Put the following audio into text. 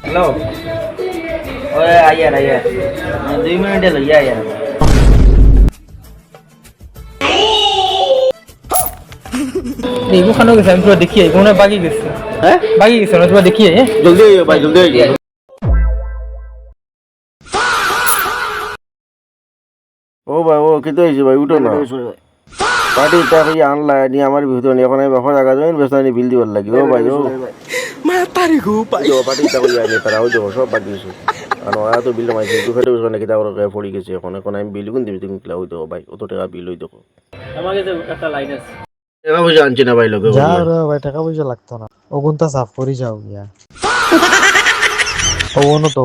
Hello, ওই আইয়ার 2 মিনিটে লইয়া আইয়ার। এইগো খানো গেছে, আমি তোরা দেখি কোনো বাগি গেছে। হ্যাঁ বাগি গেছে না, তোরা দেখি জলদি আইও ভাই, জলদি আইও। ও ভাই, ও কিন্তু হয়েছে ভাই, উঠো না পার্টি তা ভাই আনলা নি আমার ভিতর নি এখন আমি বাপা জায়গা জমিন ব্যস্ত নি বিল দিবার লাগি। ও ভাই ও মাতারি গো ভাই, ও পার্টি তা কই আনি তারা ওই দেখো সব বাকি গেছে। আর ওরা তো বিল মাইছে তো ফেটে বসে নাকি তারপর পড়ে গেছে। এখন আমি বিল কোন দিবি তুমি ক্লা হই দেখো ভাই, অত টাকা বিল হই দেখো। আমাকে তো একটা লাইন আছে। টাকা পয়সা আনছি না ভাই লোকে। যাও রে ভাই, টাকা পয়সা লাগতো না, ওগুনটা সাফ করি যাও গিয়া। ওগুনো তো